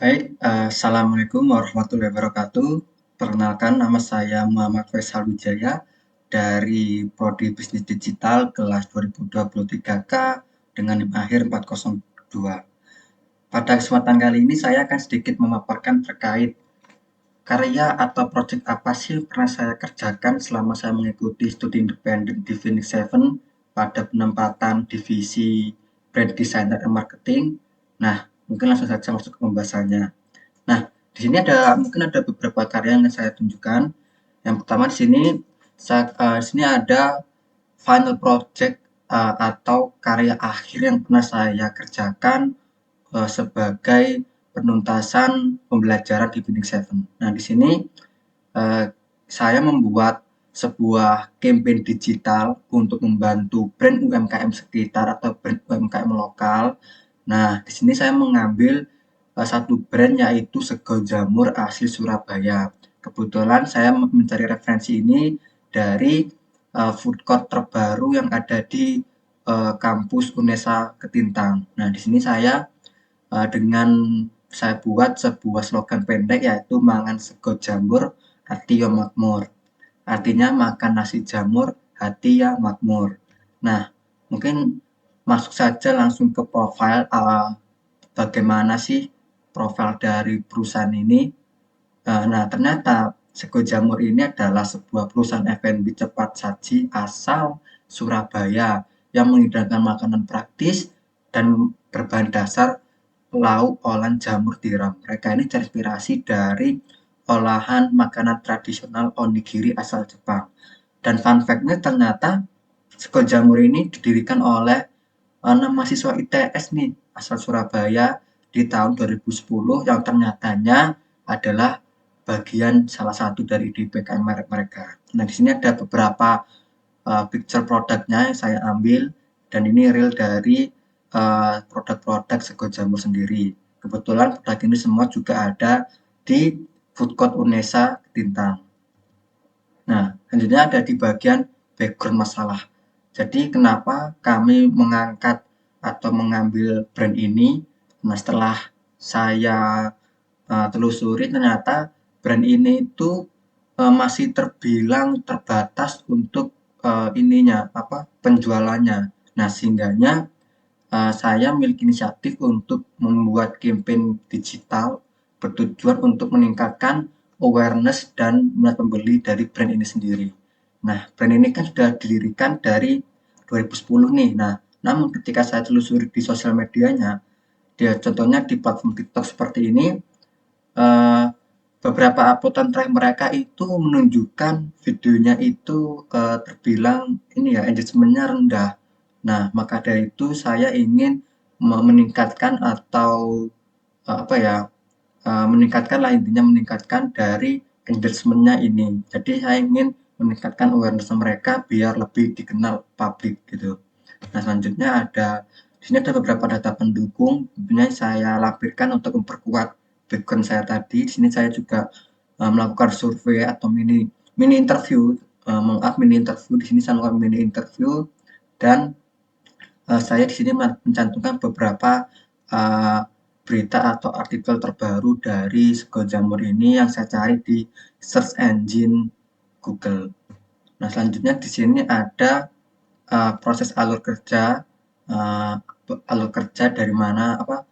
Baik, assalamualaikum warahmatullahi wabarakatuh. Perkenalkan, nama saya Muhammad Faisal Wijaya dari Prodi Bisnis Digital kelas 2023K dengan NIM akhir 402. Pada kesempatan kali ini saya akan sedikit memaparkan terkait karya atau proyek apa sih yang pernah saya kerjakan selama saya mengikuti studi independen di Phoenix Seven pada penempatan divisi brand designer dan marketing. Nah, mungkin langsung saja masuk ke pembahasannya. Nah, di sini mungkin ada beberapa karya yang saya tunjukkan. Yang pertama di sini di sini ada final project atau karya akhir yang pernah saya kerjakan sebagai penuntasan pembelajaran di Phoenix Seven. Nah, di sini eh, saya membuat sebuah campaign digital untuk membantu brand UMKM sekitar atau brand UMKM lokal. Nah, di sini saya mengambil satu brand yaitu sego jamur asli Surabaya. Kebetulan saya mencari referensi ini dari food court terbaru yang ada di kampus Unesa Ketintang. Nah, di sini dengan saya buat sebuah slogan pendek yaitu mangan sego jamur hati yo makmur. Artinya makan nasi jamur hati ya makmur. Nah, mungkin masuk saja langsung ke profil bagaimana sih profil dari perusahaan ini. Nah, ternyata Sego Jamur ini adalah sebuah perusahaan F&B cepat saji asal Surabaya yang menghidangkan makanan praktis dan berbahan dasar lauk olahan jamur tiram. Mereka ini terinspirasi dari olahan makanan tradisional onigiri asal Jepang. Dan fun fact-nya ternyata Sego Jamur ini didirikan oleh 6 mahasiswa ITS nih asal Surabaya di tahun 2010 yang ternyatanya adalah bagian salah satu dari IDPKM mereka. Nah, di sini ada beberapa picture produknya yang saya ambil dan ini real dari produk-produk Sego Jamur sendiri. Kebetulan produk ini semua juga ada di Food Court Unesa Tintang. Nah, selanjutnya ada di bagian background masalah. Jadi kenapa kami mengangkat atau mengambil brand ini? Nah, setelah saya telusuri ternyata brand ini itu masih terbilang terbatas untuk ininya apa penjualannya. Nah, sehingganya saya memiliki inisiatif untuk membuat campaign digital bertujuan untuk meningkatkan awareness dan minat pembeli dari brand ini sendiri. Nah, brand ini kan sudah didirikan dari 2010 nih. Nah, namun ketika saya telusuri di sosial medianya, dia contohnya di platform TikTok seperti ini, eh, beberapa uploadan terakhir mereka itu menunjukkan videonya itu terbilang ini ya engagementnya rendah. Nah, maka dari itu saya ingin meningkatkan atau apa ya meningkatkan lah intinya meningkatkan dari engagementnya ini. Jadi saya ingin meningkatkan awareness mereka biar lebih dikenal publik gitu. Nah, selanjutnya di sini ada beberapa data pendukung, tentunya saya lampirkan untuk memperkuat background saya tadi. Di sini saya juga melakukan survei atau mini mini interview, maaf mini interview. Di sini saya melakukan mini interview dan saya di sini mencantumkan beberapa uh, berita atau artikel terbaru dari Sego Jamur ini yang saya cari di search engine Google. Nah, selanjutnya di sini ada proses uh, alur kerja dari mana apa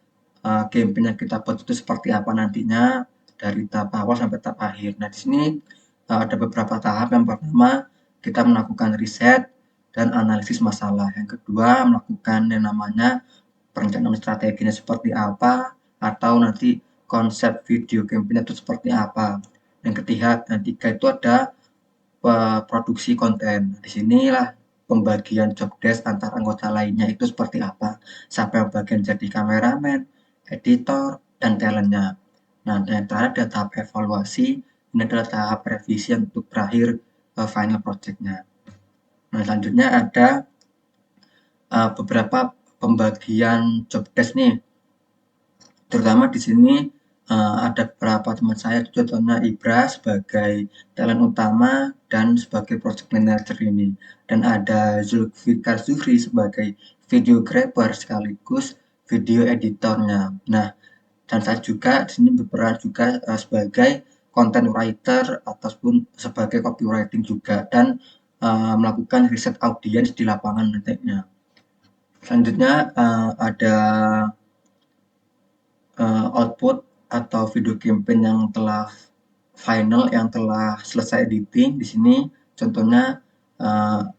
campaign yang kita buat itu seperti apa nantinya dari tahap awal sampai tahap akhir. Nah, di sini ada beberapa tahap. Yang pertama, kita melakukan riset dan analisis masalah. Yang kedua, melakukan yang namanya perencanaan strateginya seperti apa atau nanti konsep video campaign itu seperti apa. Yang ketiga itu ada produksi konten. Di sinilah pembagian job desk antar anggota lainnya itu seperti apa. Siapa yang bagian jadi kameramen, editor, dan talentnya. Nah, dan terakhir ada tahap evaluasi. Ini adalah tahap revisi untuk berakhir final project-nya. Nah, selanjutnya ada beberapa pembagian job desk nih. Terutama di sini ada beberapa teman saya, contohnya Ibra sebagai talent utama dan sebagai project manager ini. Dan ada Zulfikar Zuhri sebagai videographer sekaligus video editornya. Nah, Dan saya juga di sini berperan juga sebagai content writer ataupun sebagai copywriting juga dan melakukan riset audiens di lapangan nantinya. Selanjutnya ada output atau video campaign yang telah final, yang telah selesai editing. Di sini contohnya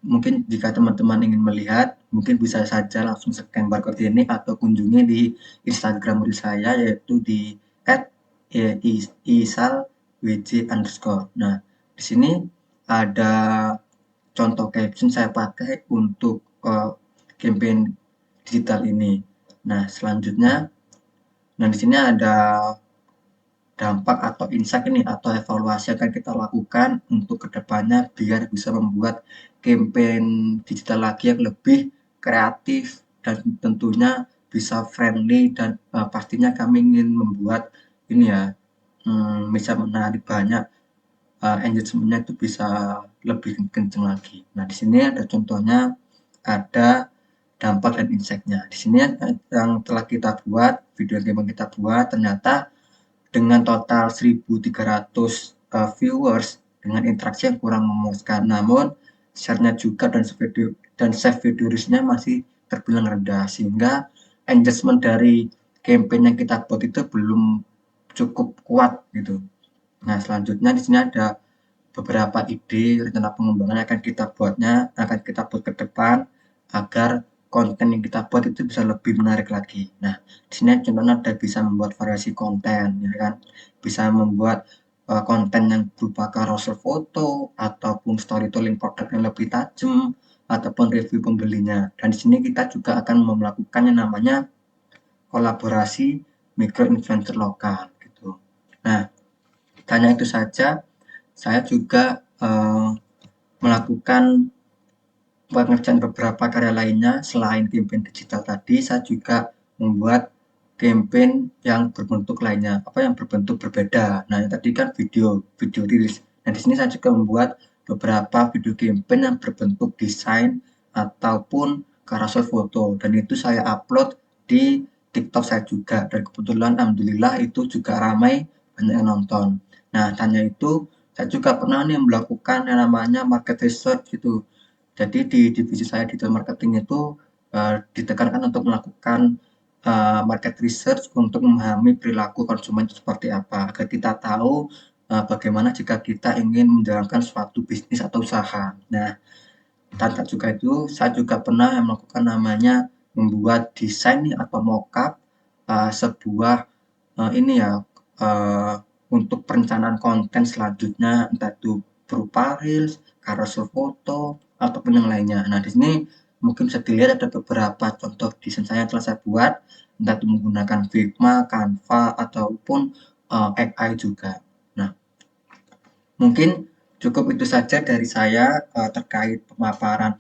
mungkin jika teman-teman ingin melihat, mungkin bisa saja langsung scan barcode ini atau kunjungi di Instagram saya, yaitu di @isalwj_. Nah, di sini ada contoh caption saya pakai untuk campaign digital ini. Nah, selanjutnya, nah di sini ada dampak atau insight ini atau evaluasi akan kita lakukan untuk kedepannya biar bisa membuat campaign digital lagi yang lebih kreatif dan tentunya bisa friendly dan pastinya kami ingin membuat ini ya, bisa menarik banyak engagement-nya itu bisa lebih kenceng lagi. Nah, di sini ada contohnya, ada dampak dan insight-nya. Di sini yang telah kita buat, video yang kita buat ternyata dengan total 1.300 viewers dengan interaksi yang kurang memuaskan. Namun share-nya juga dan save video reach-nya masih terbilang rendah sehingga engagement dari campaign yang kita buat itu belum cukup kuat gitu. Nah, selanjutnya di sini ada beberapa ide rencana pengembangan akan kita buat ke depan agar konten yang kita buat itu bisa lebih menarik lagi. Nah, di sini contohnya ada bisa membuat variasi konten, ya kan? Bisa membuat konten yang berupa carousel foto ataupun storytelling produk yang lebih tajam ataupun review pembelinya. Dan di sini kita juga akan melakukan yang namanya kolaborasi micro influencer lokal gitu. Nah, hanya itu saja. Saya juga melakukan pengerjaan beberapa karya lainnya selain campaign digital tadi. Saya juga membuat campaign yang berbentuk lainnya, yang berbentuk berbeda. Nah, yang tadi kan video rilis. Nah, di sini saya juga membuat beberapa video campaign yang berbentuk desain ataupun carousel foto, dan itu saya upload di TikTok saya juga. Dan kebetulan alhamdulillah itu juga ramai, banyak yang nonton. Nah, tanya itu saya juga pernah nih melakukan yang namanya market research gitu. Jadi di divisi saya digital marketing itu ditekankan untuk melakukan market research untuk memahami perilaku konsumen seperti apa, agar kita tahu bagaimana jika kita ingin menjalankan suatu bisnis atau usaha. Nah, tanpa juga itu, saya juga pernah melakukan namanya membuat desain nih atau mockup sebuah ini ya, untuk perencanaan konten selanjutnya, entah itu berupa reels, carousel foto, ataupun yang lainnya. Nah, di sini mungkin bisa dilihat ada beberapa contoh desain saya yang telah saya buat, entah itu menggunakan Figma, Canva, ataupun AI juga. Nah, mungkin cukup itu saja dari saya terkait pemaparan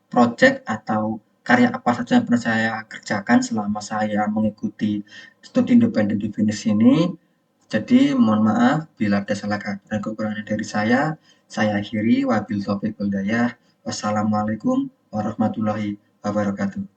project atau karya apa saja yang pernah saya kerjakan selama saya mengikuti studi independen di Finnish ini. Jadi mohon maaf bila ada salah kata dan kekurangan dari saya akhiri. Wabillahi taufiq wal hidayah. Wassalamualaikum warahmatullahi wabarakatuh.